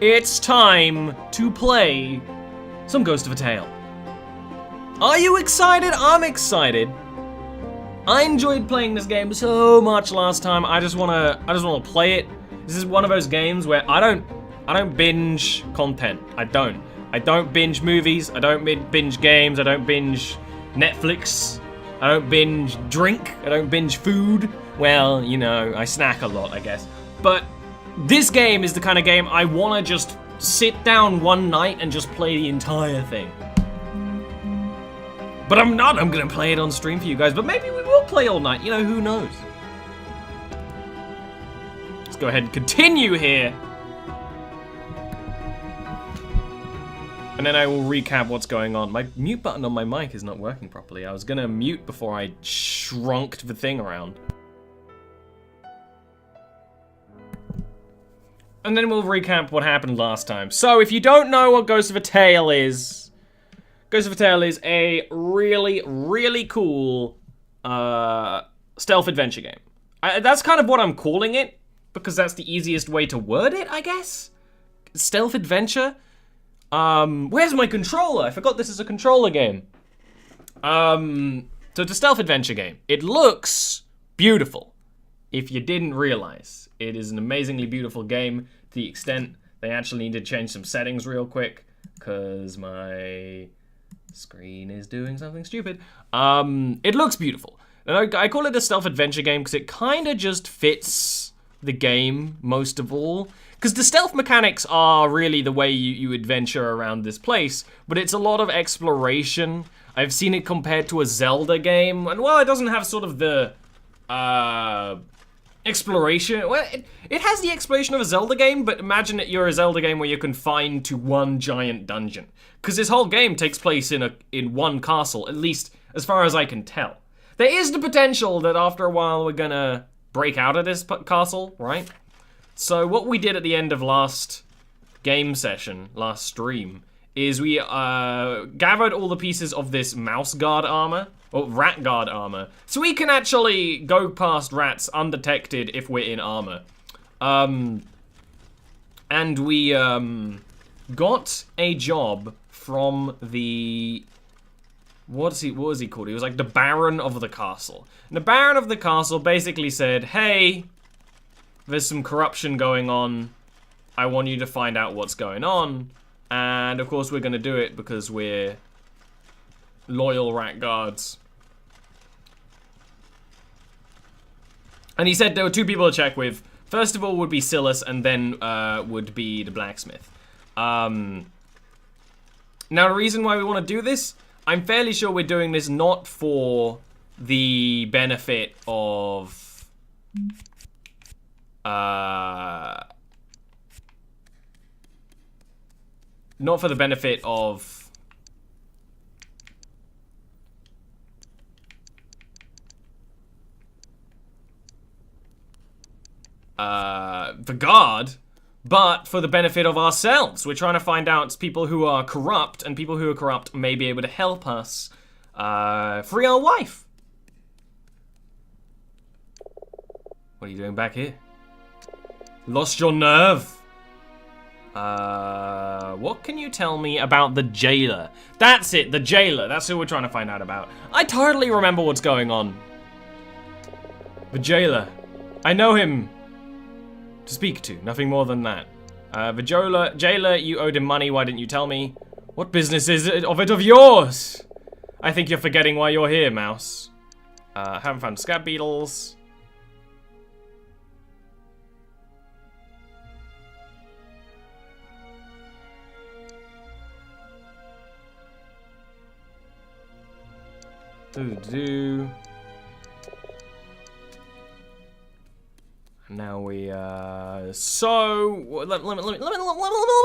it's time to play some Ghost of a Tale. Are you excited? I'm excited. I enjoyed playing this game so much last time. I just wanna play it. This is one of those games where I don't binge content. I don't binge movies. I don't binge games. I don't binge Netflix. I don't binge drink. I don't binge food. Well, you know, I snack a lot, I guess. But this game is the kind of game I wanna just sit down one night and just play the entire thing. But I'm not. I'm gonna play it on stream for you guys. But maybe we will play all night. You know, who knows? Let's go ahead and continue here. And then I will recap what's going on. My mute button on my mic is not working properly. I was gonna mute before I shrunk the thing around. And then we'll recap what happened last time. So if you don't know what Ghost of a Tale is, Ghost of a Tale is a really, really cool stealth adventure game. That's kind of what I'm calling it, because that's the easiest way to word it, I guess? Stealth adventure? Where's my controller? I forgot this is a controller game. So it's a stealth adventure game. It looks beautiful, if you didn't realize. It is an amazingly beautiful game to the extent they actually need to change some settings real quick, because my screen is doing something stupid. It looks beautiful. And I call it a stealth adventure game because it kind of just fits the game most of all. Because the stealth mechanics are really the way you adventure around this place, but it's a lot of exploration. I've seen it compared to a Zelda game, and while it doesn't have sort of the exploration, well, it has the exploration of a Zelda game, but imagine that you're a Zelda game where you're confined to one giant dungeon. Because this whole game takes place in one castle, at least as far as I can tell. There is the potential that after a while we're gonna break out of this castle, right? So what we did at the end of last game session, last stream, is we gathered all the pieces of this mouse guard armor, or rat guard armor, so we can actually go past rats undetected if we're in armor. And we got a job from the, what was he called? He was like the Baron of the castle. And the Baron of the castle basically said, hey, there's some corruption going on. I want you to find out what's going on. And of course we're gonna do it because we're loyal rat guards. And he said there were two people to check with. First of all would be Silas, and then would be the blacksmith. Now the reason why we want to do this, I'm fairly sure we're doing this not for the benefit of not for the benefit of the guard, but for the benefit of ourselves. We're trying to find out people who are corrupt, and people who are corrupt may be able to help us free our wife. What are you doing back here? Lost your nerve? What can you tell me about the jailer? That's it, the jailer. That's who we're trying to find out about. I totally remember what's going on. The jailer. I know him to speak to, nothing more than that. The jailer, you owed him money, why didn't you tell me? What business is it of yours? I think you're forgetting why you're here, mouse. Haven't found scab beetles. Now we, so, let me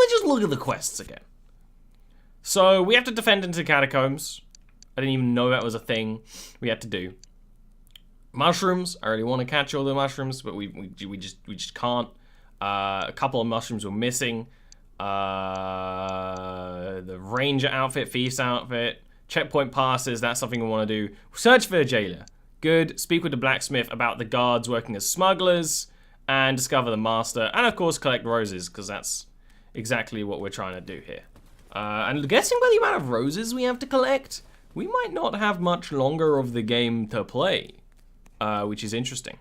just look at the quests again. So, we have to defend into catacombs. I didn't even know that was a thing we had to do. Mushrooms, I really want to catch all the mushrooms, but we just can't. A couple of mushrooms were missing. The ranger outfit, feast outfit, checkpoint passes, that's something we want to do. Search for a jailer. Good. Speak with the blacksmith about the guards working as smugglers, and discover the master, and of course collect roses, because that's exactly what we're trying to do here. And guessing by the amount of roses we have to collect, we might not have much longer of the game to play, which is interesting.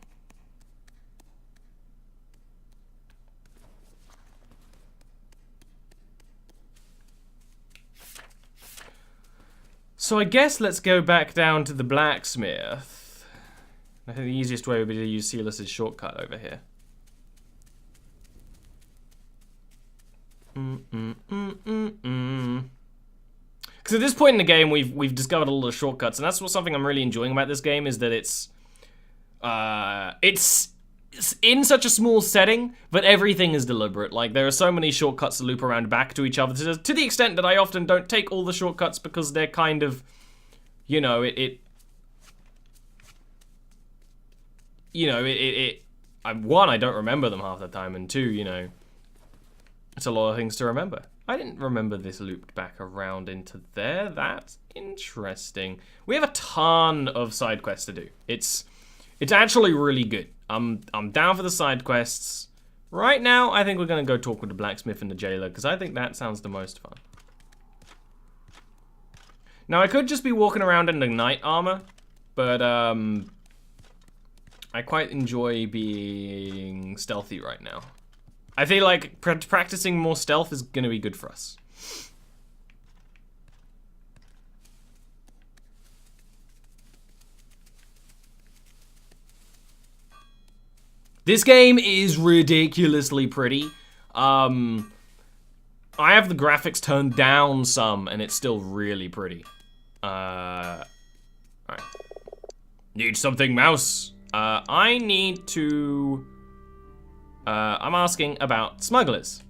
So I guess let's go back down to the blacksmith. I think the easiest way would be to use Silas's shortcut over here. Because at this point in the game, we've discovered a lot of shortcuts, and that's something I'm really enjoying about this game, is that it's in such a small setting, but everything is deliberate. Like, there are so many shortcuts to loop around back to each other, to the extent that I often don't take all the shortcuts because they're kind of, you know, one, I don't remember them half the time, and two, you know, it's a lot of things to remember. I didn't remember this looped back around into there. That's interesting. We have a ton of side quests to do. It's actually really good. I'm down for the side quests. Right now, I think we're gonna go talk with the blacksmith and the jailer, because I think that sounds the most fun. Now, I could just be walking around in the knight armor, but I quite enjoy being stealthy right now. I feel like practicing more stealth is gonna be good for us. This game is ridiculously pretty. I have the graphics turned down some, and it's still really pretty. Alright. Need something, mouse? I need to... I'm asking about smugglers.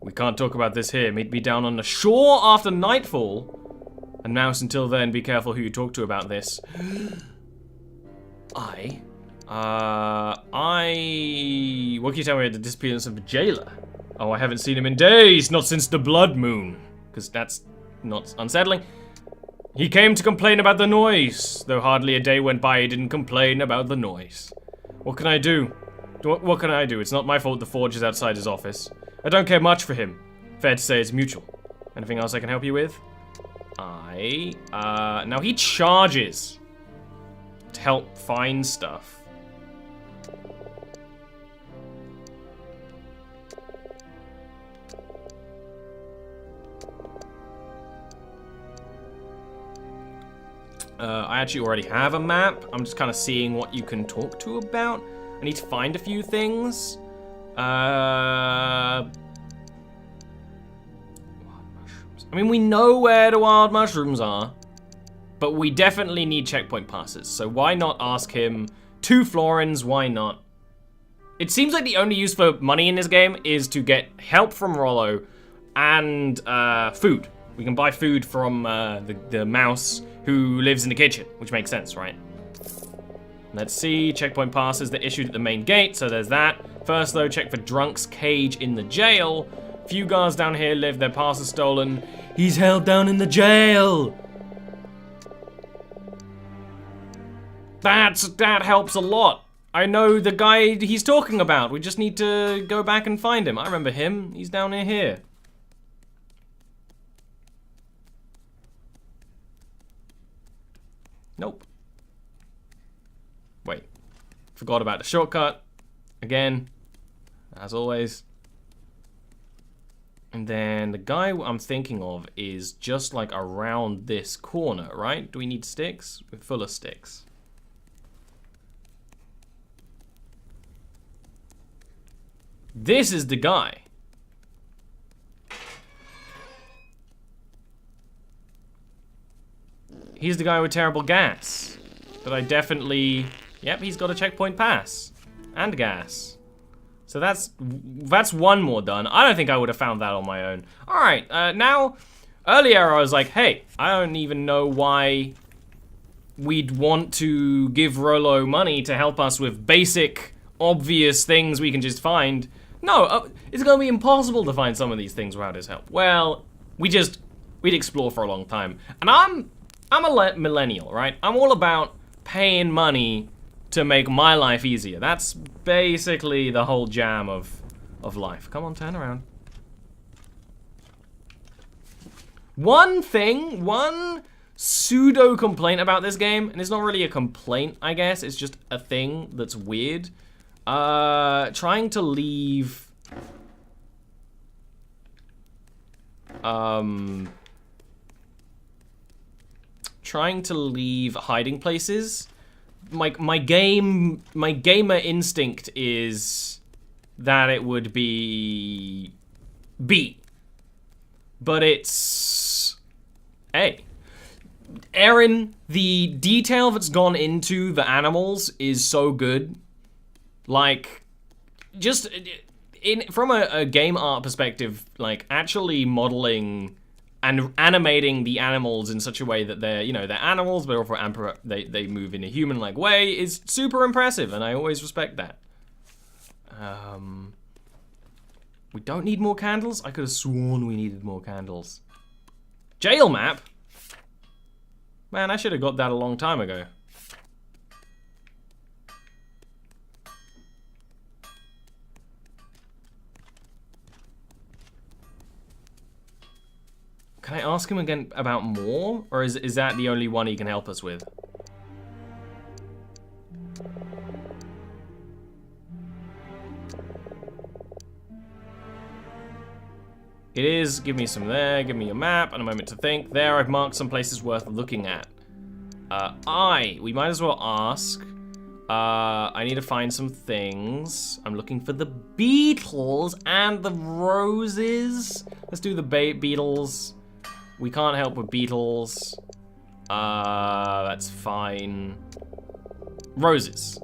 We can't talk about this here. Meet me down on the shore after nightfall. And mouse, until then, be careful who you talk to about this. What can you tell me about the disappearance of the jailer? Oh, I haven't seen him in days, not since the blood moon. Because that's not unsettling. He came to complain about the noise, though hardly a day went by he didn't complain about the noise. What can I do? What can I do? It's not my fault the forge is outside his office. I don't care much for him. Fair to say it's mutual. Anything else I can help you with? Now he charges to help find stuff. I actually already have a map. I'm just kind of seeing what you can talk to about. I need to find a few things. Wild mushrooms. I mean, we know where the wild mushrooms are, but we definitely need checkpoint passes. So why not ask him 2 florins? Why not? It seems like the only use for money in this game is to get help from Rollo and food. We can buy food from the mouse who lives in the kitchen, which makes sense, right? Let's see, checkpoint passes that issued at the main gate, so there's that. First though, check for Drunk's cage in the jail. Few guards down here live, their passes stolen. He's held down in the jail! That helps a lot. I know the guy he's talking about. We just need to go back and find him. I remember him, he's down near here. Nope. Wait. Forgot about the shortcut. Again. As always. And then the guy I'm thinking of is just like around this corner, right? Do we need sticks? We're full of sticks. This is the guy. He's the guy with terrible gas. But I definitely... Yep, he's got a checkpoint pass. And gas. So that's one more done. I don't think I would have found that on my own. Alright, now... Earlier I was like, hey, I don't even know why we'd want to give Rollo money to help us with basic, obvious things we can just find. No, it's gonna be impossible to find some of these things without his help. Well, we'd explore for a long time. And I'm a millennial, right? I'm all about paying money to make my life easier. That's basically the whole jam of life. Come on, turn around. One pseudo complaint about this game, and it's not really a complaint, I guess, it's just a thing that's weird. Trying to leave... Trying to leave hiding places. My gamer instinct is that it would be B. But it's A. Aaron, the detail that's gone into the animals is so good. Like, just from a game art perspective, like actually modeling and animating the animals in such a way that they're, you know, they're animals, but also they move in a human-like way is super impressive, and I always respect that. We don't need more candles? I could have sworn we needed more candles. Jail map? Man, I should have got that a long time ago. Can I ask him again about more? Or is that the only one he can help us with? It is, give me some there, give me a map, and a moment to think. There, I've marked some places worth looking at. We might as well ask. I need to find some things. I'm looking for the beetles and the roses. Let's do the beetles. We can't help with beetles. That's fine. Roses.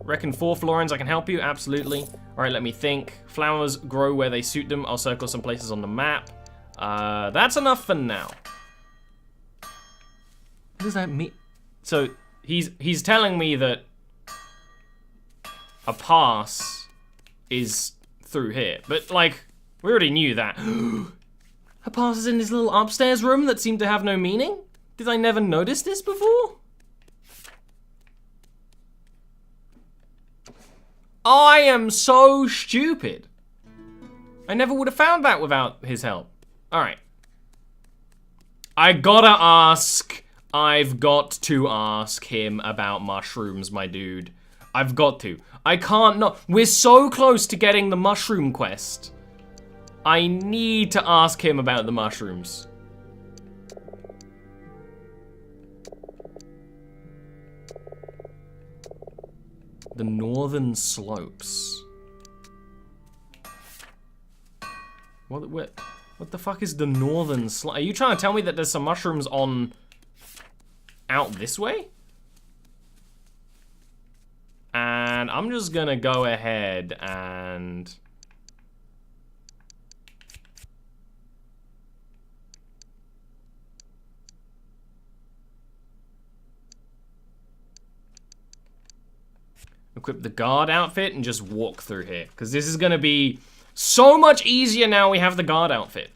Reckon 4 florins I can help you? Absolutely. All right, let me think. Flowers grow where they suit them. I'll circle some places on the map. That's enough for now. What does that mean? So he's telling me that a pass is through here, but like we already knew that. A pass is in this little upstairs room that seemed to have no meaning. Did I never notice this before? I am so stupid. I never would have found that without his help. All right. I've got to ask him about mushrooms, my dude. I've got to. I can't not. We're so close to getting the mushroom quest. I need to ask him about the mushrooms. The northern slopes. What the fuck is the northern slope? Are you trying to tell me that there's some mushrooms on out this way? And I'm just gonna go ahead and equip the guard outfit and just walk through here, because this is gonna be so much easier now we have the guard outfit.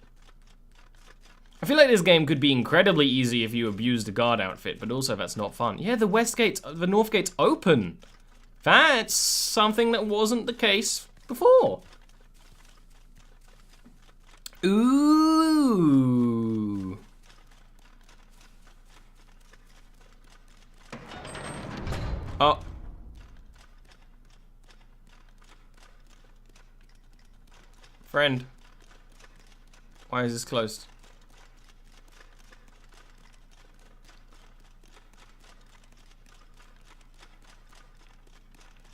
I feel like this game could be incredibly easy if you abuse the guard outfit, but also that's not fun. Yeah, the north gate's open. That's something that wasn't the case before. Ooh. Oh. Friend. Why is this closed?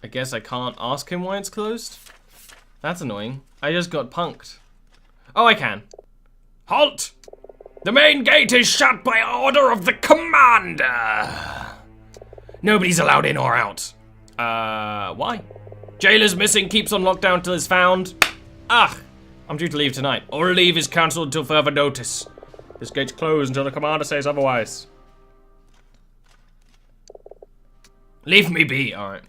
I guess I can't ask him why it's closed? That's annoying. I just got punked. Oh, I can. Halt! The main gate is shut by order of the commander. Nobody's allowed in or out. Why? Jailer's missing, keeps on lockdown till it's found. Ah, I'm due to leave tonight. All leave is cancelled until further notice. This gate's closed until the commander says otherwise. Leave me be, alright.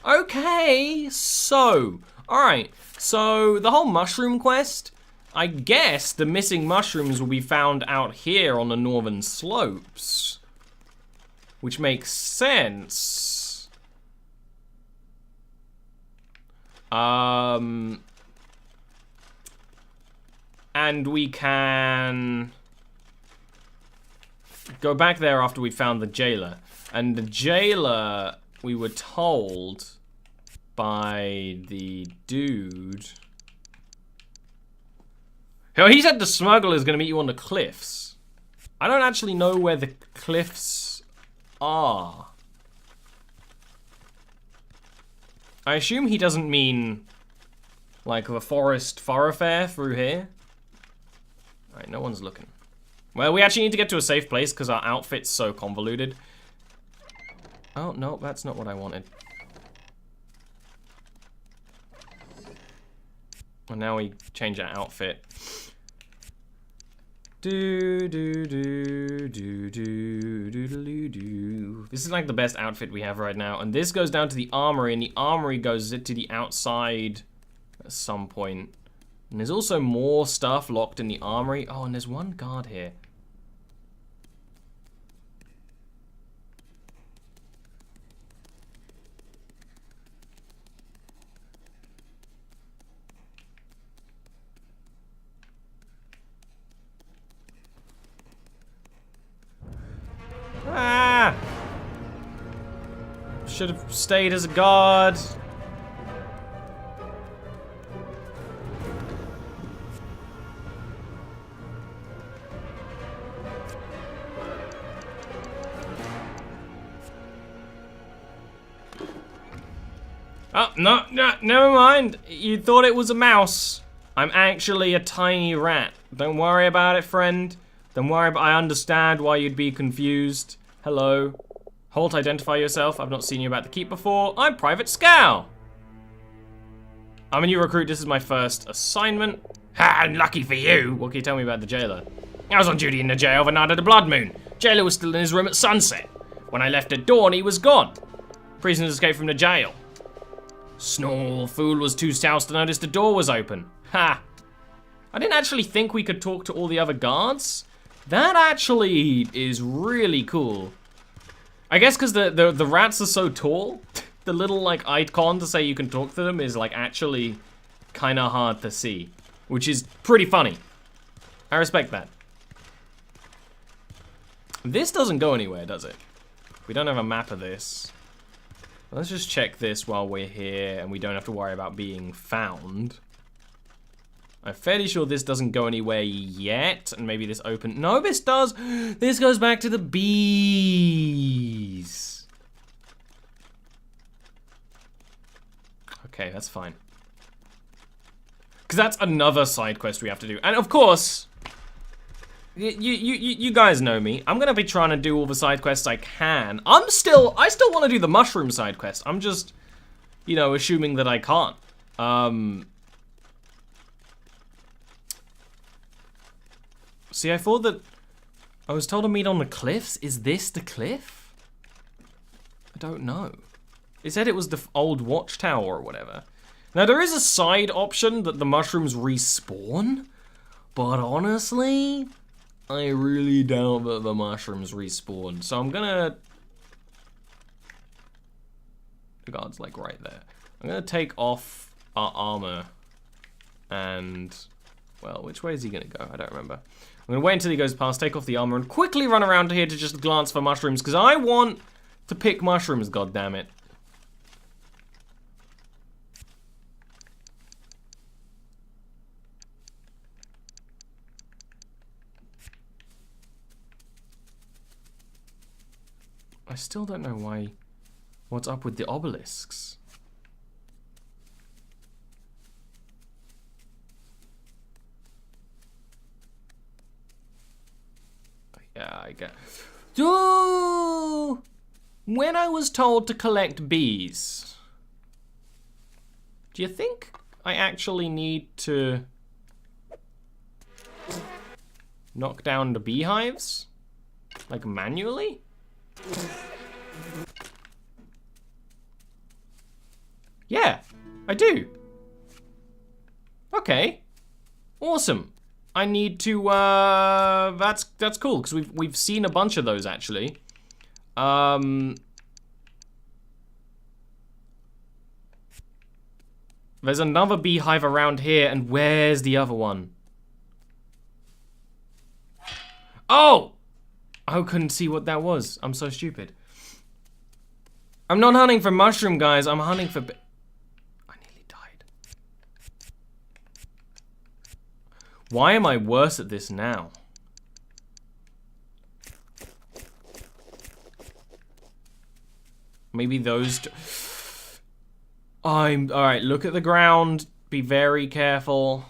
Okay, so, alright. So, the whole mushroom quest, I guess the missing mushrooms will be found out here on the northern slopes. Which makes sense. And we can go back there after we found the jailer. And the jailer, we were told by the dude... Oh, he said the smuggler is going to meet you on the cliffs. I don't actually know where the cliffs are. I assume he doesn't mean like the forest thoroughfare through here. Alright, no one's looking. Well, we actually need to get to a safe place because our outfit's so convoluted. Oh, no, that's not what I wanted. And now we change our outfit. This is like the best outfit we have right now. And this goes down to the armory, and the armory goes to the outside at some point. And there's also more stuff locked in the armory. Oh, and there's one guard here. Ah! Should have stayed as a guard. Oh, no, never mind. You thought it was a mouse. I'm actually a tiny rat. Don't worry about it, friend. Don't worry, I understand why you'd be confused. Hello. Holt, identify yourself. I've not seen you about the keep before. I'm Private Scow. I'm a new recruit. This is my first assignment. Ha, lucky for you. What can you tell me about the jailer? I was on duty in the jail the night of the blood moon. Jailer was still in his room at sunset. When I left at dawn, he was gone. Prisoners escaped from the jail. Snore, fool was too soused to notice the door was open. Ha. I didn't actually think we could talk to all the other guards. That actually is really cool. I guess because the rats are so tall, the little like icon to say you can talk to them is like actually kind of hard to see, which is pretty funny. I respect that. This doesn't go anywhere, does it? We don't have a map of this. Let's just check this while we're here and we don't have to worry about being found. I'm fairly sure this doesn't go anywhere yet, and maybe this open. No, this does. This goes back to the bees. Okay, that's fine. Because that's another side quest we have to do, and of course, you guys know me. I'm gonna be trying to do all the side quests I can. I still want to do the mushroom side quest. I'm just, you know, assuming that I can't. See, I thought that I was told to meet on the cliffs. Is this the cliff? I don't know. It said it was the old watchtower or whatever. Now, there is a side option that the mushrooms respawn, but honestly, I really doubt that the mushrooms respawn. So I'm gonna... The guard's like right there. I'm gonna take off our armor and... Well, which way is he gonna go? I don't remember. I'm gonna wait until he goes past, take off the armor, and quickly run around here to just glance for mushrooms, because I want to pick mushrooms, goddammit. I still don't know why... What's up with the obelisks? Yeah, I get... Ooh! When I was told to collect bees, do you think I actually need to knock down the beehives? Like manually? Yeah, I do. Okay. Awesome. I need to, that's cool, because we've seen a bunch of those, actually. There's another beehive around here, and where's the other one? Oh! I couldn't see what that was. I'm so stupid. I'm not hunting for mushroom, guys. I'm hunting for... I nearly died. Why am I worse at this now? Maybe those... Alright, look at the ground. Be very careful.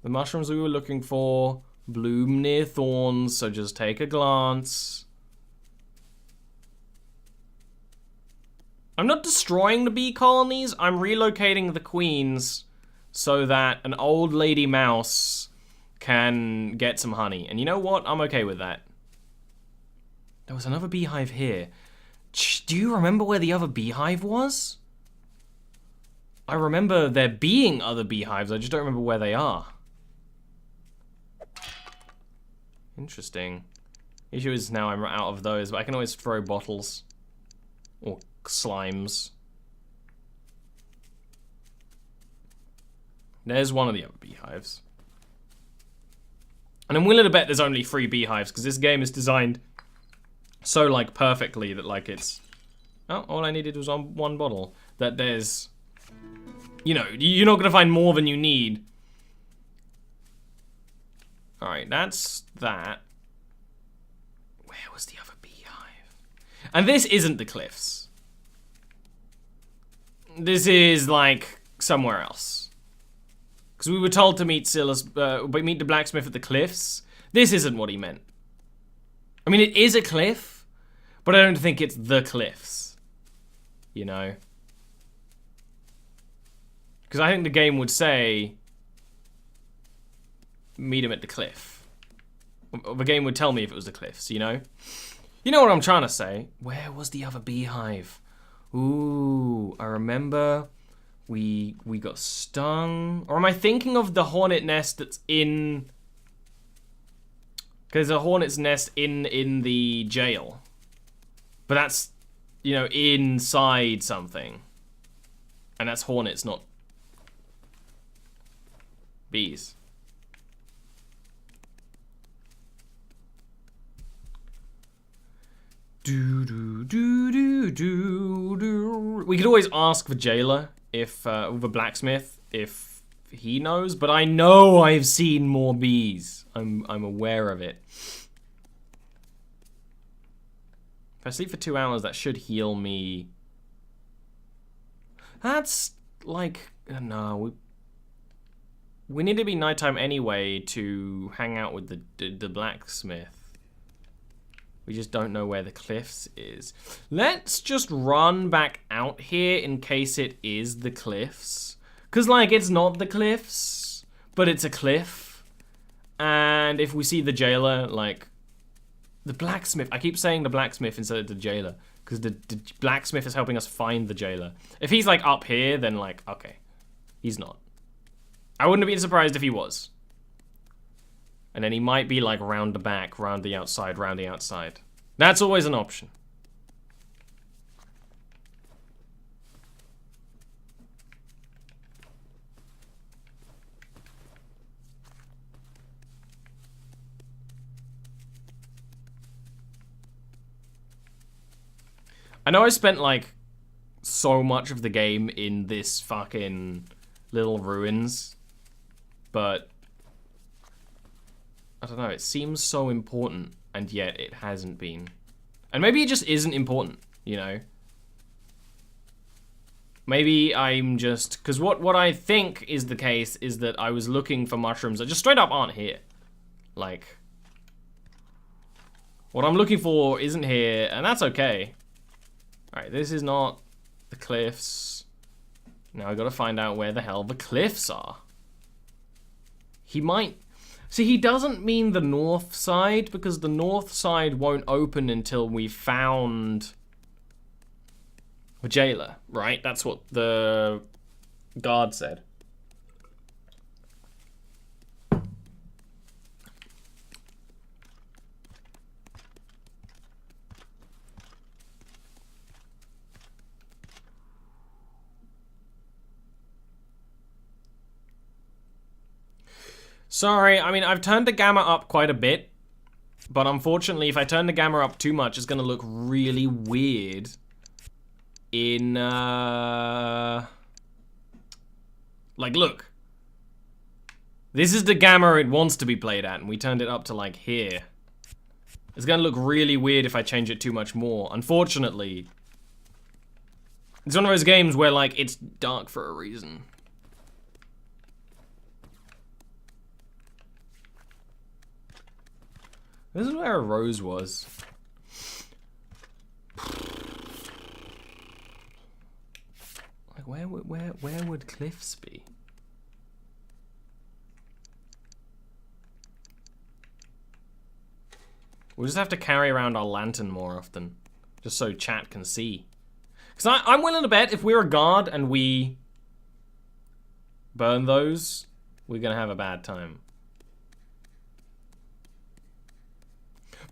The mushrooms we were looking for bloom near thorns, so just take a glance. I'm not destroying the bee colonies, I'm relocating the queens so that an old lady mouse can get some honey. And you know what? I'm okay with that. There was another beehive here. Do you remember where the other beehive was? I remember there being other beehives, I just don't remember where they are. Interesting. Issue is now I'm out of those, but I can always throw bottles. Or slimes. There's one of the other beehives. And I'm willing to bet there's only 3 beehives, because this game is designed so, like, perfectly that, like, it's... Oh, all I needed was on one bottle. That there's... You know, you're not gonna find more than you need. Alright, that's that. Where was the other beehive? And this isn't the cliffs. This is, like, somewhere else. Because we were told to meet meet the blacksmith at the cliffs. This isn't what he meant. I mean, it is a cliff, but I don't think it's the cliffs. You know? Because I think the game would say, meet him at the cliff. The game would tell me if it was the cliffs, you know? You know what I'm trying to say. Where was the other beehive? Ooh, I remember we got stung. Or am I thinking of the hornet nest that's in... Because there's a hornet's nest in the jail. But that's, you know, inside something. And that's hornets, not bees. We could always ask the jailer if, the blacksmith, if he knows, but I know I've seen more bees. I'm aware of it. If I sleep for 2 hours, that should heal me. That's like, no, we need to be nighttime anyway to hang out with the blacksmith. We just don't know where the cliffs is. Let's just run back out here in case it is the cliffs. Because, like, it's not the cliffs, but it's a cliff. And if we see the jailer, like, the blacksmith. I keep saying the blacksmith instead of the jailer. Because the blacksmith is helping us find the jailer. If he's, like, up here, then, like, okay. He's not. I wouldn't have been surprised if he was. And then he might be like round the back, round the outside, round the outside. That's always an option. I know I spent like so much of the game in this fucking little ruins, but I don't know, it seems so important, and yet it hasn't been. And maybe it just isn't important, you know? Maybe I'm just... Because what I think is the case is that I was looking for mushrooms that just straight up aren't here. Like... What I'm looking for isn't here, and that's okay. Alright, this is not the cliffs. Now I gotta find out where the hell the cliffs are. He might... See, he doesn't mean the north side, because the north side won't open until we found the jailer, right? That's what the guard said. Sorry, I mean, I've turned the gamma up quite a bit. But unfortunately, if I turn the gamma up too much, it's gonna look really weird in, like, look. This is the gamma it wants to be played at, and we turned it up to, like, here. It's gonna look really weird if I change it too much more. Unfortunately, it's one of those games where, like, it's dark for a reason. This is where a rose was. Like, where would cliffs be? We'll just have to carry around our lantern more often, just so chat can see. Because I'm willing to bet if we're a guard and we burn those, we're gonna have a bad time.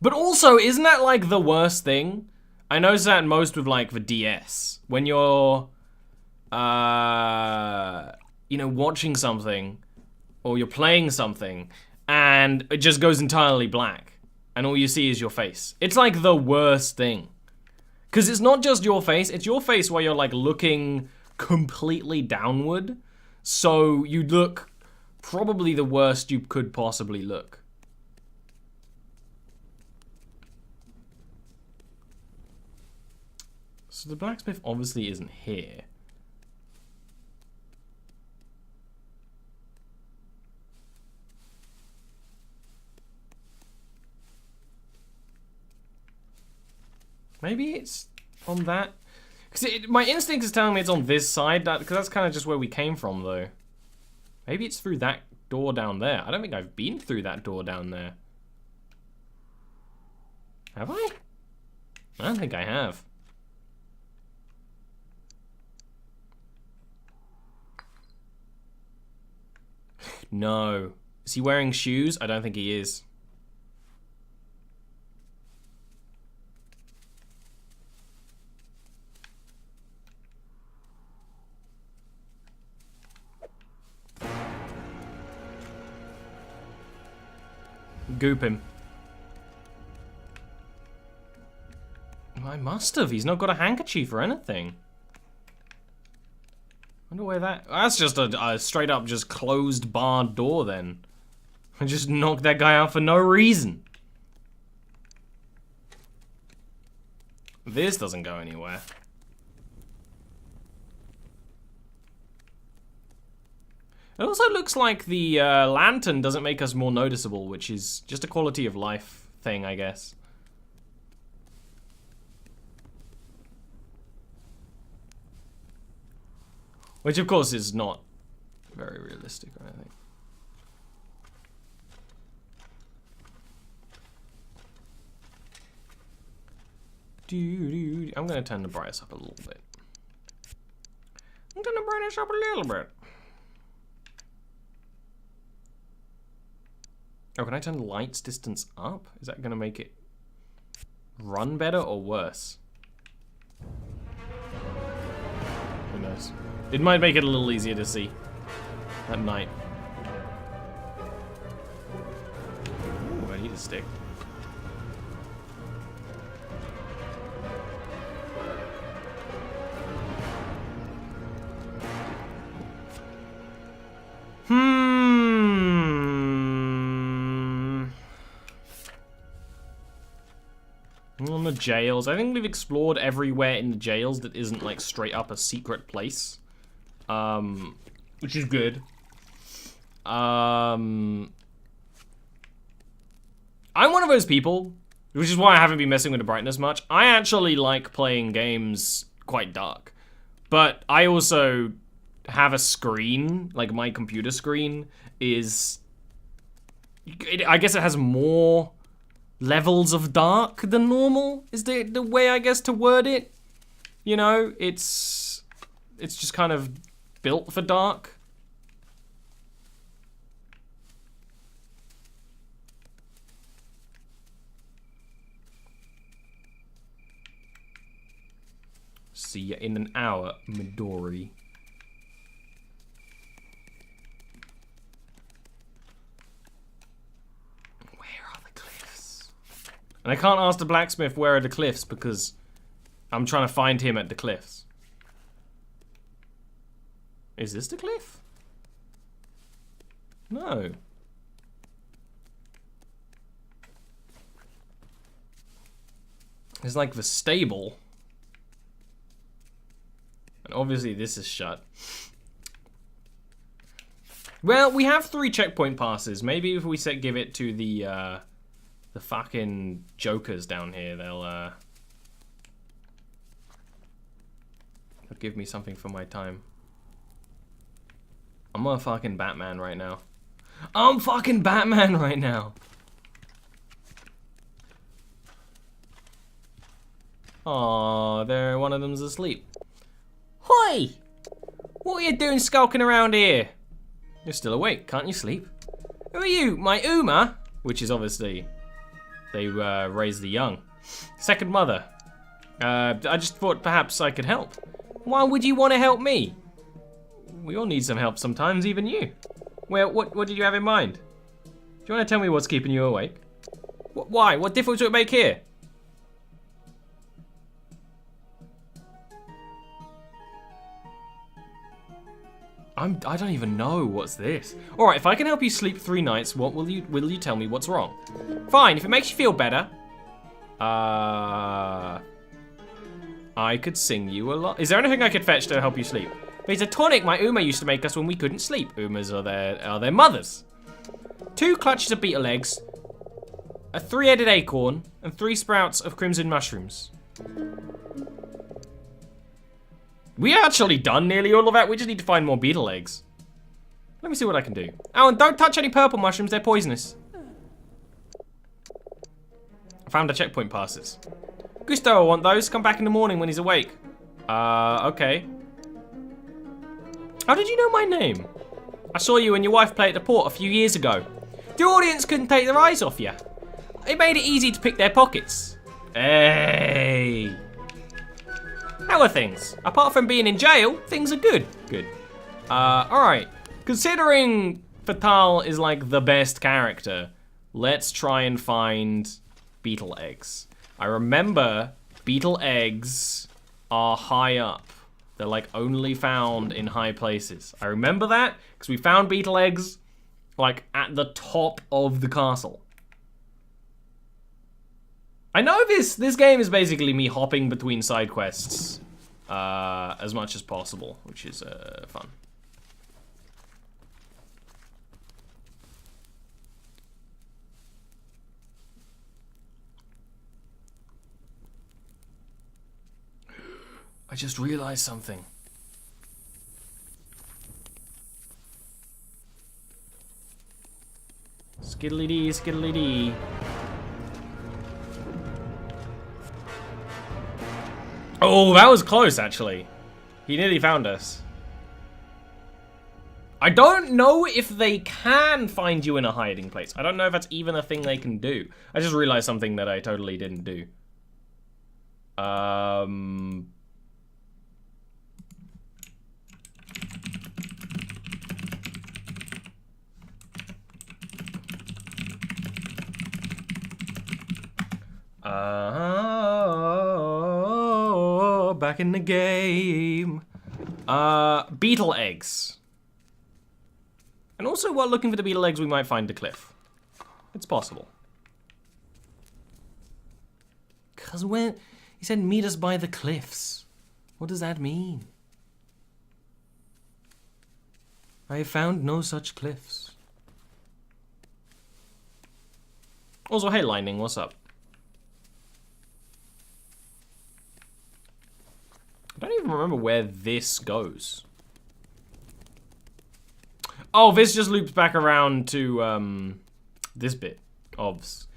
But also, isn't that like the worst thing? I notice that most with like the DS. When you're, you know, watching something, or you're playing something, and it just goes entirely black, and all you see is your face. It's like the worst thing. Because it's not just your face, it's your face where you're like looking completely downward, so you look probably the worst you could possibly look. So the blacksmith obviously isn't here. Maybe it's on that. Because my instinct is telling me it's on this side, because that's kind of just where we came from, though. Maybe it's through that door down there. I don't think I've been through that door down there. Have I? I don't think I have. No. Is he wearing shoes? I don't think he is. Goop him. I must have. He's not got a handkerchief or anything. Wonder where that... That's just a straight up just closed barred door then. I just knocked that guy out for no reason. This doesn't go anywhere. It also looks like the lantern doesn't make us more noticeable, which is just a quality of life thing, I guess. Which, of course, is not very realistic or anything. I'm going to turn the brightness up a little bit. I'm going to brightness up a little bit. Oh, can I turn lights distance up? Is that going to make it run better or worse? Who knows? It might make it a little easier to see at night. Ooh, I need a stick. On the jails. I think we've explored everywhere in the jails that isn't like straight up a secret place. Which is good. I'm one of those people, which is why I haven't been messing with the brightness much. I actually like playing games quite dark. But I also have a screen, like my computer screen is... I guess it has more levels of dark than normal, is the way, I guess, to word it. You know, it's just kind of built for dark. See ya in an hour, Midori. And I can't ask the blacksmith where are the cliffs because I'm trying to find him at the cliffs. Is this the cliff? No. It's like the stable. And obviously this is shut. Well, we have 3 checkpoint passes. Maybe if we give it to the fucking jokers down here, they'll give me something for my time. I'm a fucking Batman right now. I'm fucking Batman right now. Aw, one of them's asleep. Hoi! What are you doing skulking around here? You're still awake, can't you sleep? Who are you, my Uma? Which is obviously, they raise the young. Second mother. I just thought perhaps I could help. Why would you want to help me? We all need some help sometimes, even you. Well, what did you have in mind? Do you want to tell me what's keeping you awake? Why? What difference would it make here? I don't even know what's this. All right, if I can help you sleep 3 nights, what will you tell me what's wrong? Fine, if it makes you feel better. I could sing you a lot. Is there anything I could fetch to help you sleep? There's a tonic my Uma used to make us when we couldn't sleep. Umas are their mothers. 2 clutches of beetle eggs, a 3-headed acorn, and 3 sprouts of crimson mushrooms. We actually done nearly all of that. We just need to find more beetle eggs. Let me see what I can do. Oh, and don't touch any purple mushrooms. They're poisonous. I found the checkpoint passes. Gusto will want those. Come back in the morning when he's awake. Okay. How did you know my name? I saw you and your wife play at the port a few years ago. The audience couldn't take their eyes off you. It made it easy to pick their pockets. Hey. How are things? Apart from being in jail, things are good. Good. Alright. Considering Fatal is like the best character, let's try and find beetle eggs. I remember beetle eggs are high up. They're like only found in high places. I remember that because we found beetle eggs like at the top of the castle. I know this game is basically me hopping between side quests as much as possible, which is fun. I just realized something. Skiddly-dee, skiddly-dee. Oh, that was close, actually. He nearly found us. I don't know if they can find you in a hiding place. I don't know if that's even a thing they can do. I just realized something that I totally didn't do. Back in the game. Beetle eggs. And also, while looking for the beetle eggs, we might find the cliff. It's possible. Cause when he said meet us by the cliffs, what does that mean? I have found no such cliffs. Also, hey Lightning, what's up? I don't even remember where this goes. Oh, this just loops back around to this bit. Obviously.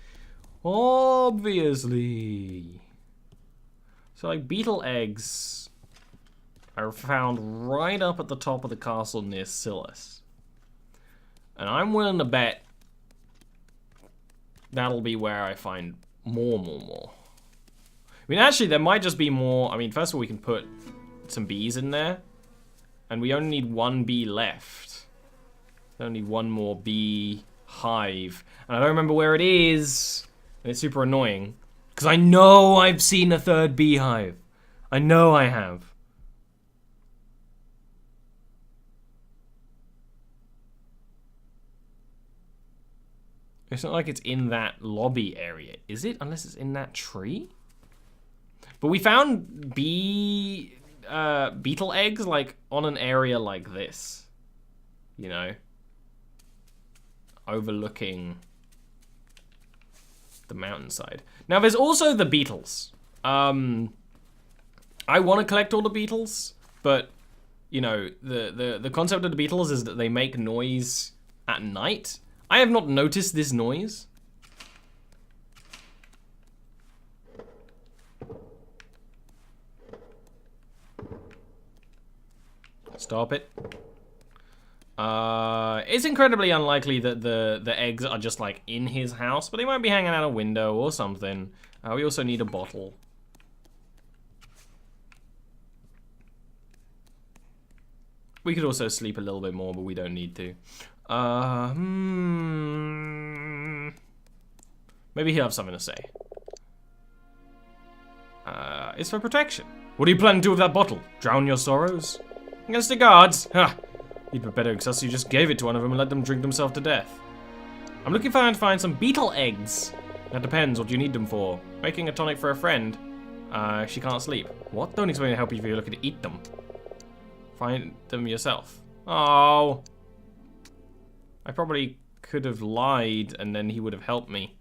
So like beetle eggs are found right up at the top of the castle near Silas. And I'm willing to bet that'll be where I find more. I mean, actually, there might just be more. I mean, first of all, we can put some bees in there. And we only need 1 bee left. Only 1 more bee hive. And I don't remember where it is. And it's super annoying. Because I know I've seen a third beehive. I know I have. It's not like it's in that lobby area, is it? Unless it's in that tree? But we found beetle eggs, like, on an area like this. You know? Overlooking the mountainside. Now, there's also the beetles. I want to collect all the beetles, but, you know, the concept of the beetles is that they make noise at night. I have not noticed this noise. Stop it. It's incredibly unlikely that the eggs are just like in his house, but they might be hanging out a window or something. We also need a bottle. We could also sleep a little bit more, but we don't need to. Maybe he'll have something to say. It's for protection. What do you plan to do with that bottle? Drown your sorrows? Against the guards? Ha! You'd be better because you just gave it to one of them and let them drink themselves to death. I'm looking to find some beetle eggs. That depends what you need them for. Making a tonic for a friend. She can't sleep. What? Don't expect me to help you if you're looking to eat them. Find them yourself. Oh. I probably could have lied and then he would have helped me.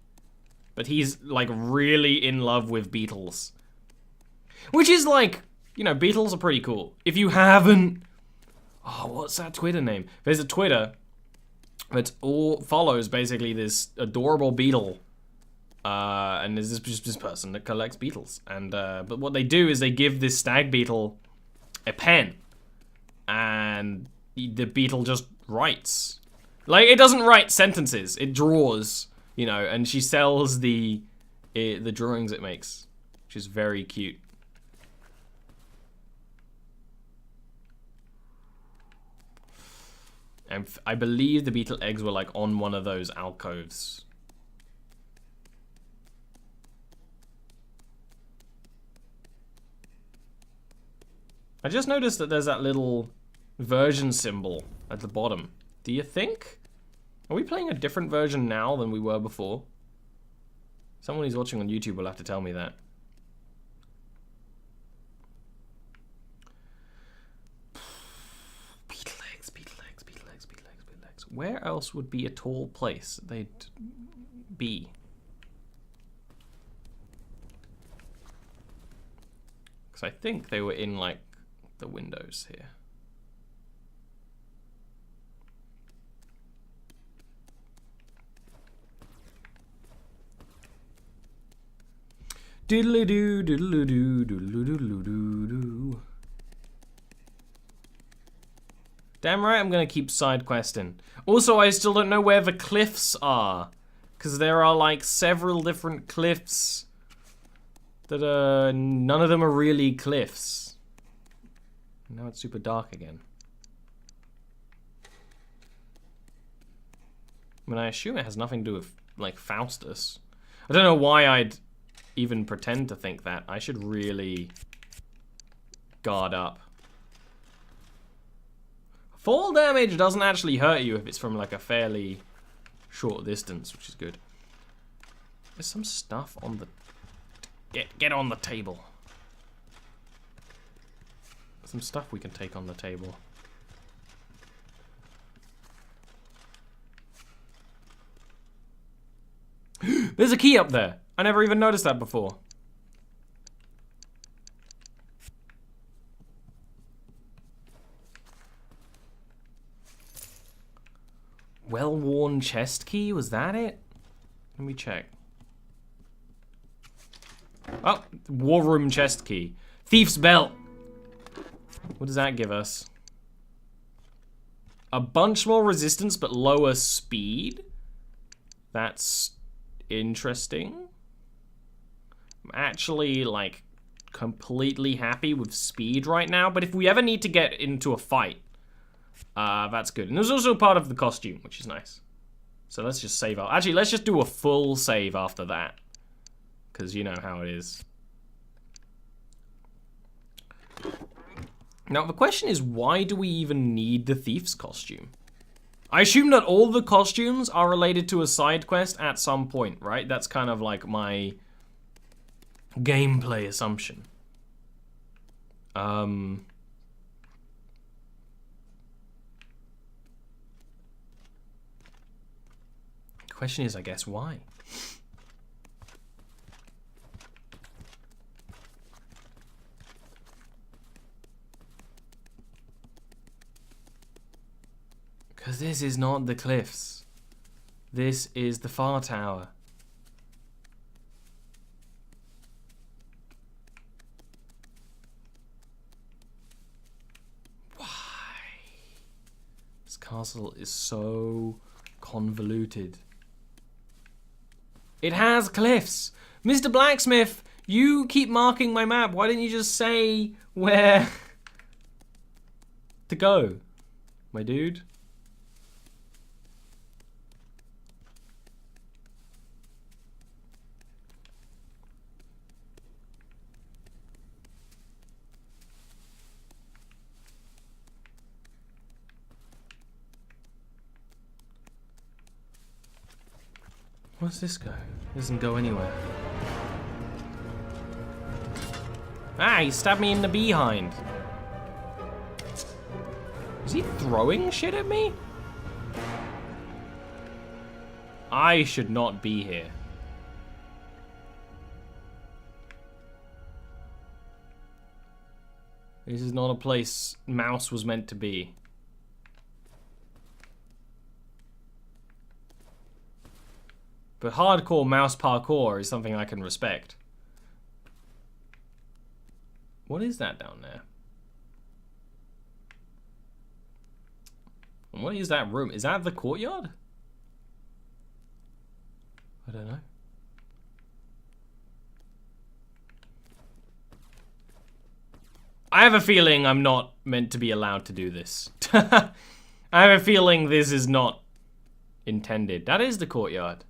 But he's, like, really in love with beetles. Which is, like, you know, beetles are pretty cool. If you haven't... Oh, what's that Twitter name? There's a Twitter that follows, basically, this adorable beetle. And there's this person that collects beetles. And, but what they do is they give this stag beetle a pen. And the beetle just writes. Like, it doesn't write sentences, it draws, you know, and she sells the drawings it makes, which is very cute. And I believe the beetle eggs were, like, on one of those alcoves. I just noticed that there's that little version symbol at the bottom. Do you think? Are we playing a different version now than we were before? Someone who's watching on YouTube will have to tell me that. Beetle eggs, beetle eggs, beetle eggs, beetle eggs, beetle eggs. Where else would be a tall place they'd be? Because I think they were in, like, the windows here. Diddly-doo, diddly-doo, diddly-doo-doo-doo-doo. Damn right I'm gonna keep side questing. Also, I still don't know where the cliffs are. Because there are, like, several different cliffs that none of them are really cliffs. Now it's super dark again. I mean, I assume it has nothing to do with, like, Faustus. I don't know why I'd even pretend to think that. I should really guard up. Fall damage doesn't actually hurt you if it's from, like, a fairly short distance, which is good. There's some stuff on the... Get on the table. Some stuff we can take on the table. There's a key up there. I never even noticed that before. Well-worn chest key, was that it? Let me check. Oh, war room chest key. Thief's belt. What does that give us? A bunch more resistance, but lower speed? That's interesting. I'm actually, like, completely happy with speed right now, but if we ever need to get into a fight, that's good. And there's also part of the costume, which is nice. So let's just save out. Actually, let's just do a full save after that. because you know how it is. Now, the question is, why do we even need the thief's costume? I assume that all the costumes are related to a side quest at some point, right? That's kind of like my gameplay assumption. The question is, I guess, why? Because this is not the cliffs. This is the far tower. Why? This castle is so convoluted. It has cliffs. Mr. Blacksmith, you keep marking my map. Why didn't you just say where to go, my dude? Where's this go? It doesn't go anywhere. Ah, he stabbed me in the behind. Is he throwing shit at me? I should not be here. This is not a place Mouse was meant to be. But hardcore mouse parkour is something I can respect. What is that down there? And what is that room? Is that the courtyard? I don't know. I have a feeling I'm not meant to be allowed to do this. I have a feeling this is not intended. That is the courtyard.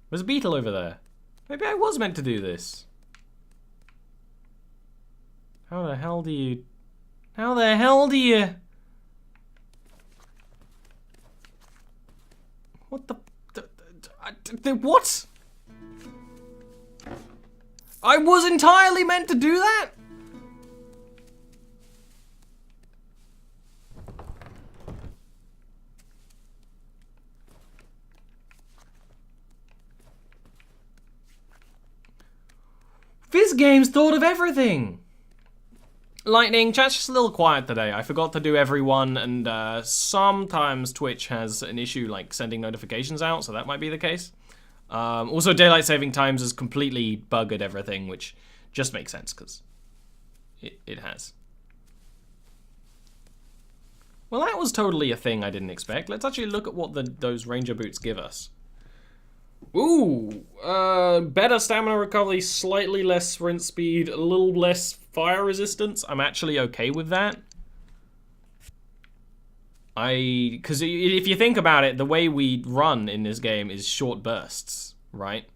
There's a beetle over there. Maybe I was meant to do this. How the hell do you... How the hell do you... What the... What? I was entirely meant to do that? This game's thought of everything! Lightning, chat's just a little quiet today. I forgot to do everyone, and sometimes Twitch has an issue like sending notifications out, so that might be the case. Also, daylight saving times has completely buggered everything, which just makes sense, because it has. Well, that was totally a thing I didn't expect. Let's actually look at what those ranger boots give us. Ooh, better stamina recovery, slightly less sprint speed, a little less fire resistance. I'm actually okay with that. Because if you think about it, the way we run in this game is short bursts, right?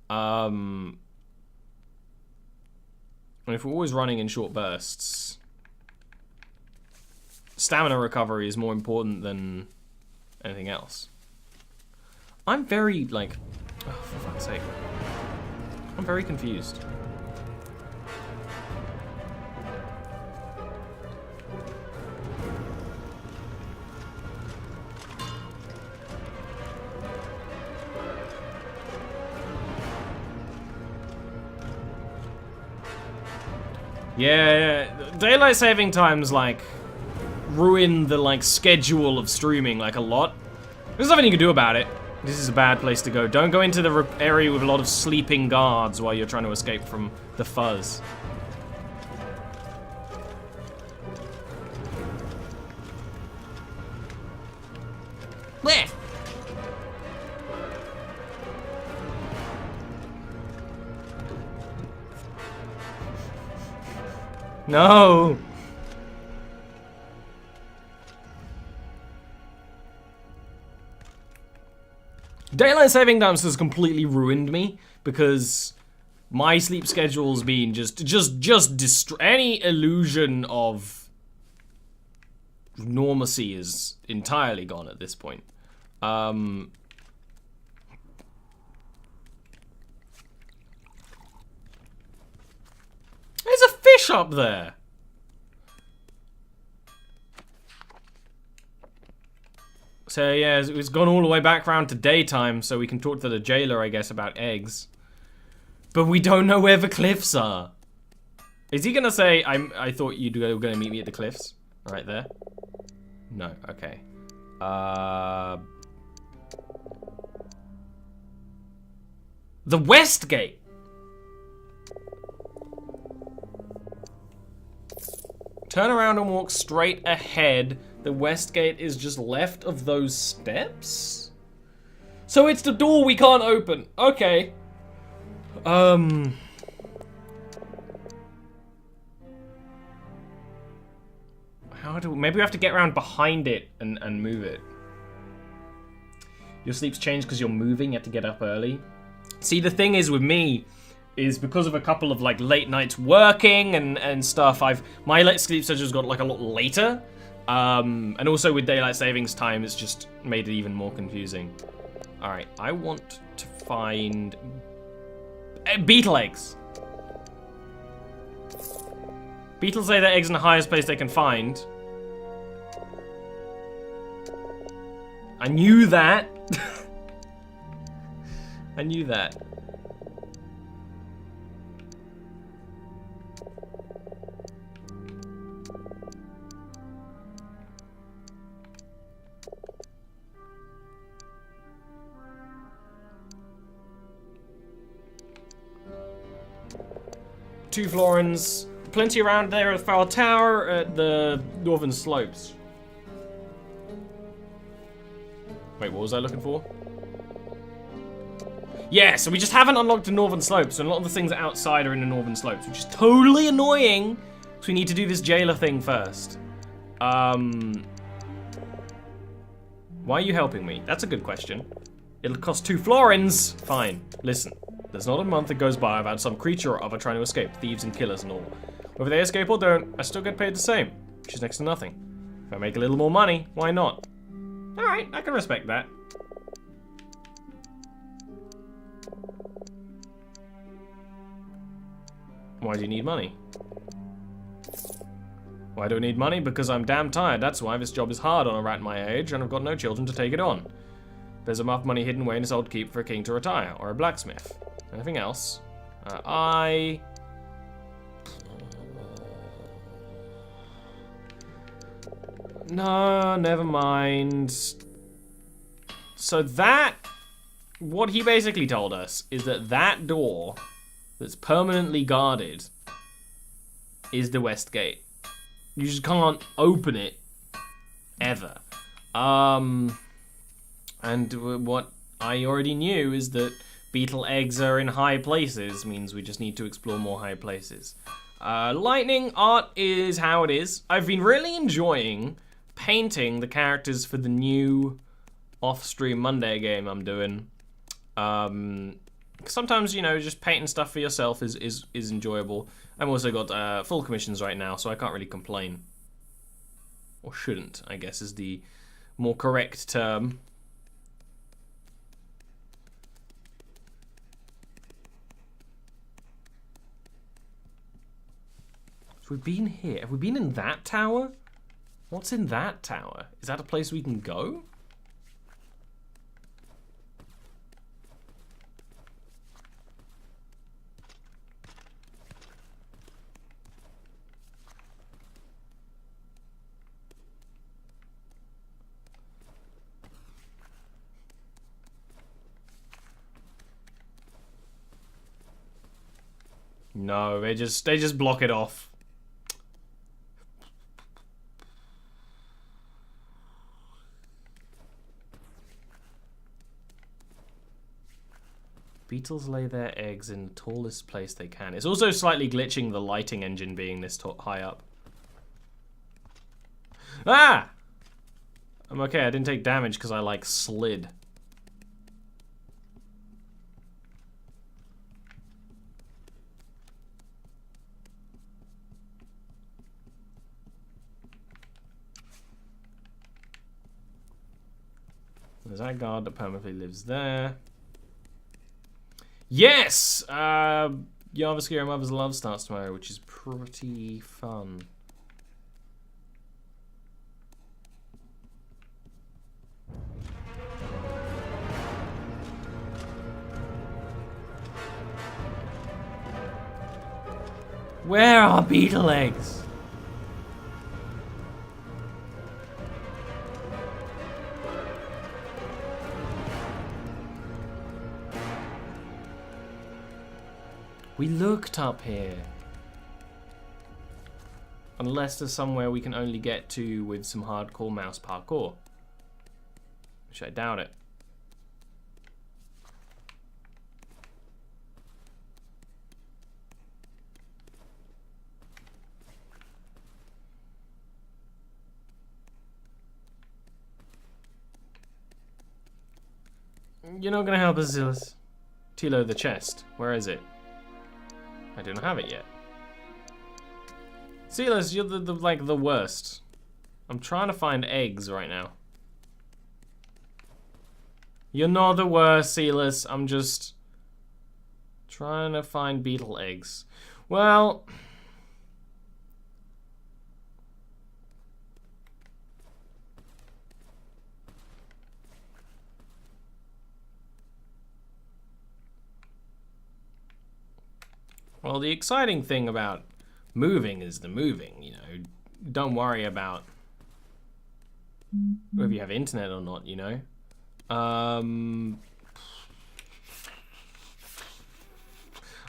And if we're always running in short bursts, stamina recovery is more important than anything else. I'm very, like, oh, for fuck's sake. I'm very confused. Yeah, daylight saving times, like, ruin the, like, schedule of streaming, like, a lot. There's nothing you can do about it. This is a bad place to go. Don't go into the area with a lot of sleeping guards while you're trying to escape from the fuzz. Blech! No! Daylight saving times has completely ruined me because my sleep schedule's been any illusion of normalcy is entirely gone at this point. There's a fish up there. So yeah, it's gone all the way back around to daytime, so we can talk to the jailer, I guess, about eggs. But we don't know where the cliffs are. Is he gonna say, I thought you were gonna meet me at the cliffs? Right there? No, okay. The West Gate! Turn around and walk straight ahead. The West Gate is just left of those steps? So it's the door we can't open. Okay. Maybe we have to get around behind it and move it. Your sleep's changed because you're moving, you have to get up early. See, the thing is with me, is because of a couple of like late nights working and stuff, my sleep schedule's got like a lot later. And also with daylight savings time, it's just made it even more confusing. Alright, I want to find beetle eggs. Beetles lay their eggs in the highest place they can find. I knew that. I knew that. Two florins. Plenty around there at Foul Tower at the northern slopes. Wait, what was I looking for? Yeah, so we just haven't unlocked the northern slopes, and a lot of the things outside are in the northern slopes, which is totally annoying, so we need to do this jailer thing first. Why are you helping me? That's a good question. It'll cost 2 florins. Fine. Listen, there's not a month that goes by without some creature or other trying to escape, thieves and killers and all. Whether they escape or don't, I still get paid the same, which is next to nothing. If I make a little more money, why not? Alright, I can respect that. Why do you need money? Why do I need money? Because I'm damn tired. That's why this job is hard on a rat my age, and I've got no children to take it on. There's enough money hidden away in this old keep for a king to retire, or a blacksmith. Anything else? No, never mind. So what he basically told us is that door that's permanently guarded is the West Gate. You just can't open it, ever. And what I already knew is that beetle eggs are in high places, means we just need to explore more high places. Lightning art is how it is. I've been really enjoying painting the characters for the new off-stream Monday game I'm doing. Sometimes, you know, just painting stuff for yourself is enjoyable. I've also got full commissions right now, so I can't really complain. Or shouldn't, I guess, is the more correct term. So we've been here. Have we been in that tower? What's in that tower? Is that a place we can go? No, they just block it off. Beetles lay their eggs in the tallest place they can. It's also slightly glitching the lighting engine being this high up. Ah! I'm okay, I didn't take damage because I, like, slid. there's that guard that permanently lives there. Yes! Yavaskira Mother's Love starts tomorrow, which is pretty fun. Where are beetle eggs? We looked up here. Unless there's somewhere we can only get to with some hardcore mouse parkour. Which I doubt it. You're not gonna help us, Zillus. Tilo, the chest. Where is it? I don't have it yet. Silas, you're like the worst. I'm trying to find eggs right now. You're not the worst, Silas. I'm just trying to find beetle eggs. Well, the exciting thing about moving is the moving, you know. Don't worry about whether you have internet or not, you know. I'm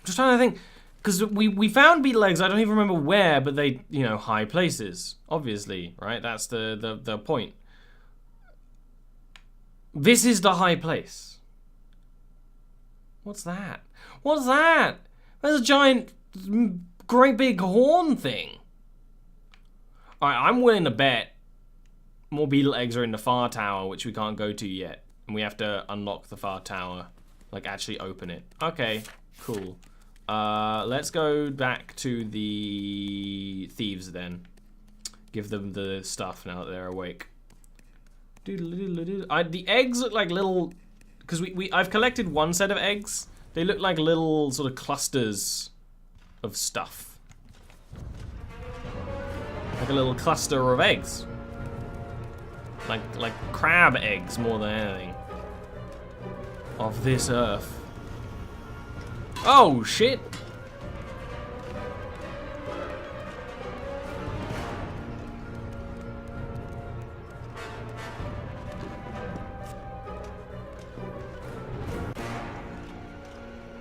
just trying to think, because we found beetle eggs. I don't even remember where, but they, you know, high places, obviously, right? That's the point. This is the high place. What's that? What's that? There's a giant, great big horn thing. Alright, I'm willing to bet more beetle eggs are in the far tower, which we can't go to yet. And we have to unlock the far tower. Like, actually open it. Okay, cool. Let's go back to the thieves then. Give them the stuff now that they're awake. The eggs look like little... Because I've collected one set of eggs. They look like little sort of clusters of stuff. Like a little cluster of eggs. Like crab eggs more than anything. Of this earth. Oh, shit!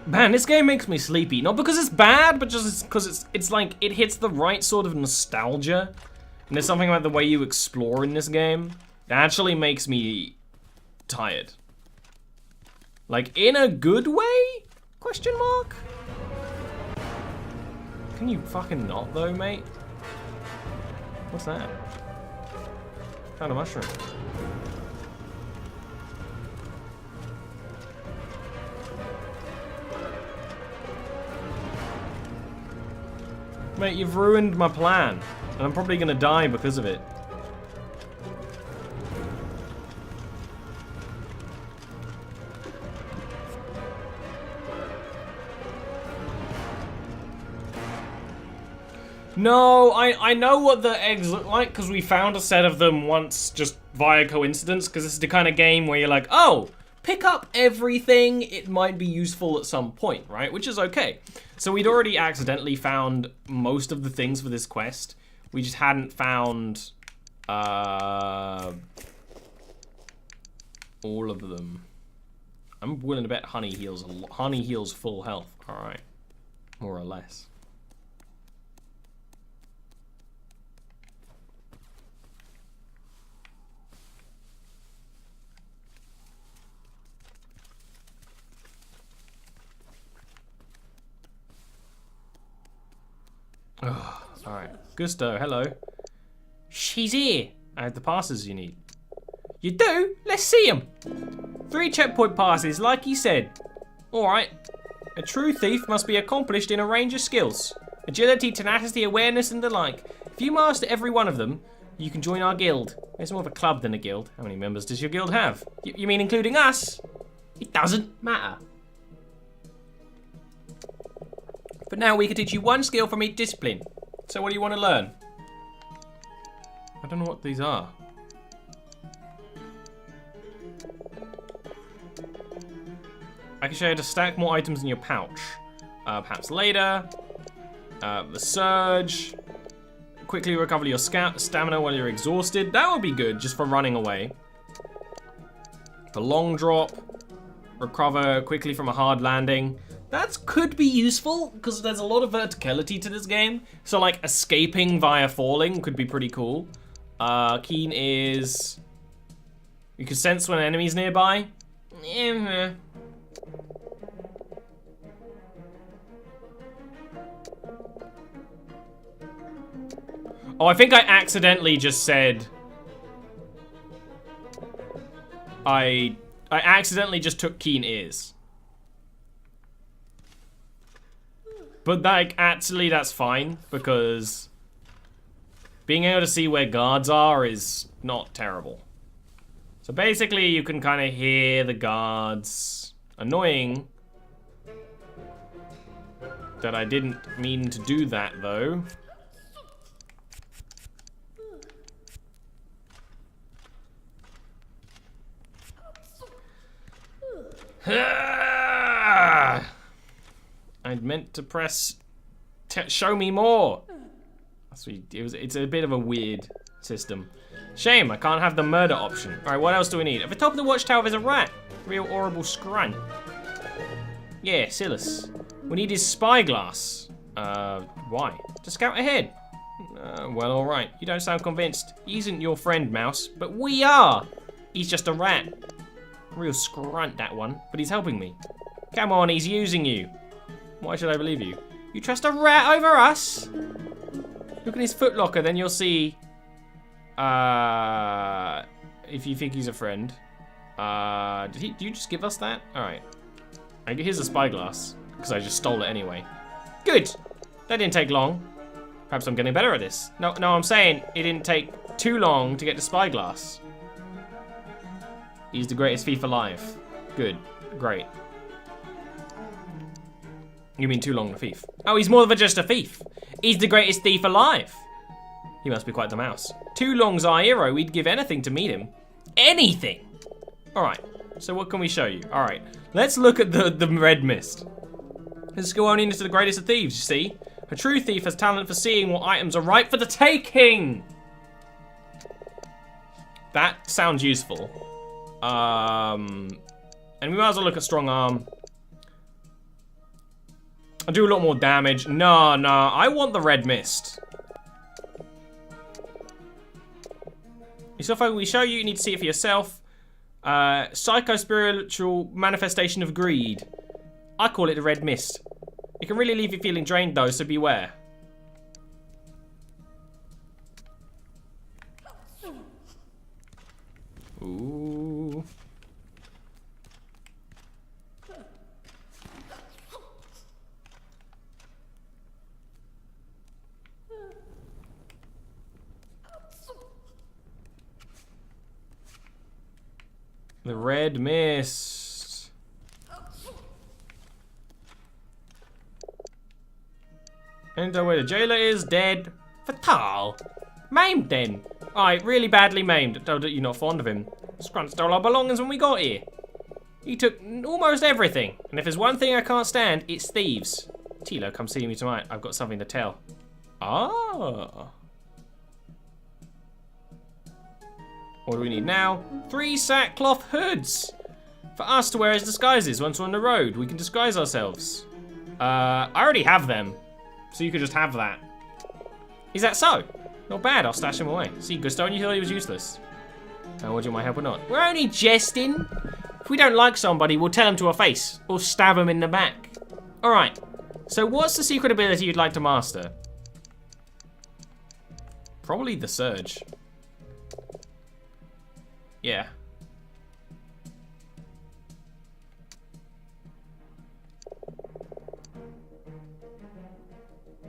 Man, this game makes me sleepy. Not because it's bad, but just because it's like, it hits the right sort of nostalgia. And there's something about the way you explore in this game that actually makes me tired. Like, in a good way? Question mark? Can you fucking not, though, mate? What's that? Found a mushroom. Mate, you've ruined my plan. And I'm probably gonna die because of it. No, I know what the eggs look like because we found a set of them once just via coincidence, because this is the kind of game where you're like, oh, pick up everything, it might be useful at some point, right? Which is okay. So we'd already accidentally found most of the things for this quest. We just hadn't found all of them. I'm willing to bet Honey heals full health. All right, more or less. Oh, alright. Gusto, hello. She's here. I have the passes you need. You do? Let's see them. 3 checkpoint passes, like he said. Alright. A true thief must be accomplished in a range of skills. Agility, tenacity, awareness, and the like. If you master every one of them, You can join our guild. It's more of a club than a guild. How many members does your guild have? You mean including us? It doesn't matter. But now we can teach you one skill from each discipline. So what do you want to learn? I don't know what these are. I can show you how to stack more items in your pouch. Perhaps later. The surge. Quickly recover your stamina while you're exhausted. That would be good, just for running away. The long drop. Recover quickly from a hard landing. That could be useful, because there's a lot of verticality to this game. So, like, escaping via falling could be pretty cool. Keen is... You can sense when an enemy's nearby. Oh, I think I accidentally just said... I accidentally just took keen ears. But, like, actually that's fine, because being able to see where guards are is not terrible. So basically you can kind of hear the guards. Annoying that I didn't mean to do that, though. I meant to press show me more. That's what it's a bit of a weird system. Shame, I can't have the murder option. Alright, what else do we need? At the top of the watchtower there's a rat. Real horrible scrun. Yeah, Silas. We need his spyglass. Why? To scout ahead. Well, alright. You don't sound convinced. He isn't your friend, Mouse, but we are. He's just a rat. Real scrunt, that one, but he's helping me. Come on, he's using you. Why should I believe you? You trust a rat over us? Look at his footlocker, then you'll see. If you think he's a friend. Did you just give us that? Alright. Here's a spyglass, because I just stole it anyway. Good! That didn't take long. Perhaps I'm getting better at this. No, I'm saying it didn't take too long to get the spyglass. He's the greatest thief alive. Good. Great. You mean too long a thief? Oh, he's more than just a thief. He's the greatest thief alive. He must be quite the mouse. Too long's our hero. We'd give anything to meet him. Anything! Alright, so what can we show you? Alright, let's look at the red mist. This go only into the greatest of thieves, you see? A true thief has talent for seeing what items are ripe for the taking! That sounds useful. And we might as well look at strong arm. I do a lot more damage. No, I want the red mist. So we show you, you need to see it for yourself. Psycho-spiritual manifestation of greed. I call it the red mist. It can really leave you feeling drained though, so beware. Ooh. The red mist. Enter where the jailer is dead. Fatal. Maimed then. Alright, really badly maimed. You're not fond of him. Scrunt stole our belongings when we got here. He took almost everything. And if there's one thing I can't stand, it's thieves. Tilo, come see me tonight. I've got something to tell. Ah. What do we need now? 3 sackcloth hoods! For us to wear as disguises once we're on the road. We can disguise ourselves. I already have them. So you could just have that. Is that so? Not bad, I'll stash them away. See, Gusto, and you thought he was useless. Would you want my help or not? We're only jesting. If we don't like somebody, we'll tell them to her face. Or stab them in the back. Alright. So what's the secret ability you'd like to master? Probably the surge. Yeah.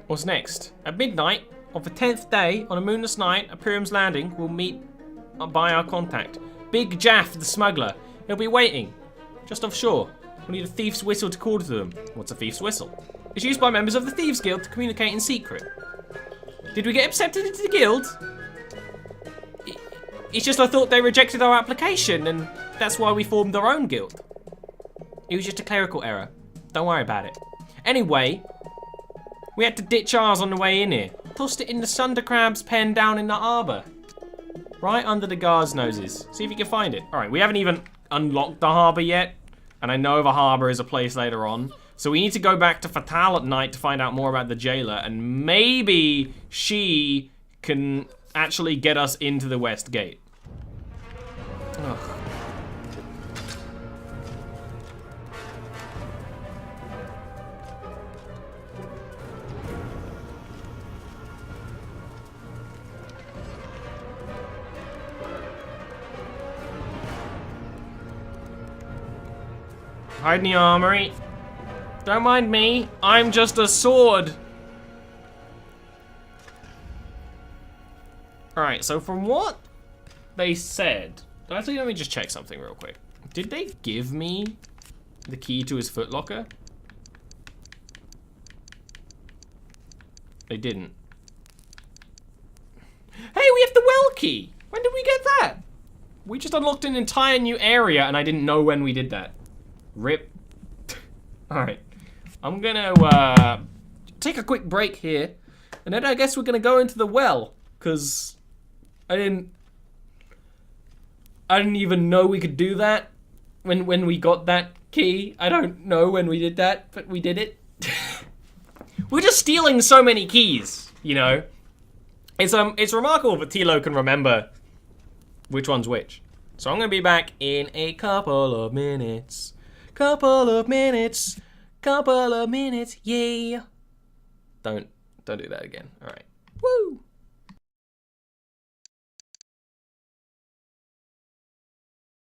What's next? At midnight, On the 10th day, on a moonless night, at Pyram's Landing, we'll meet by our contact. Big Jaff, the smuggler. He'll be waiting, just offshore. We need a thief's whistle to call to them. What's a thief's whistle? It's used by members of the Thieves Guild to communicate in secret. Did we get accepted into the guild? It's just I thought they rejected our application, and that's why we formed our own guild. It was just a clerical error. Don't worry about it. Anyway, we had to ditch ours on the way in here. Tossed it in the Sundercrab's pen down in the harbour. Right under the guards' noses. See if you can find it. Alright, we haven't even unlocked the harbour yet. And I know the harbour is a place later on. So we need to go back to Fatale at night to find out more about the jailer. And maybe she can actually get us into the West Gate. Ugh. Hide in the armory. Don't mind me. I'm just a sword. Alright, so from what they said... Actually, let me just check something real quick. Did they give me the key to his footlocker? They didn't. Hey, we have the well key! When did we get that? We just unlocked an entire new area and I didn't know when we did that. Rip. Alright. I'm gonna take a quick break here. And then I guess we're gonna go into the well. Cause I didn't even know we could do that when we got that key. I don't know when we did that, but we did it. We're just stealing so many keys, you know. It's remarkable that Tilo can remember which one's which. So I'm gonna be back in a couple of minutes. Couple of minutes, yeah. Don't do that again. All right. Woo.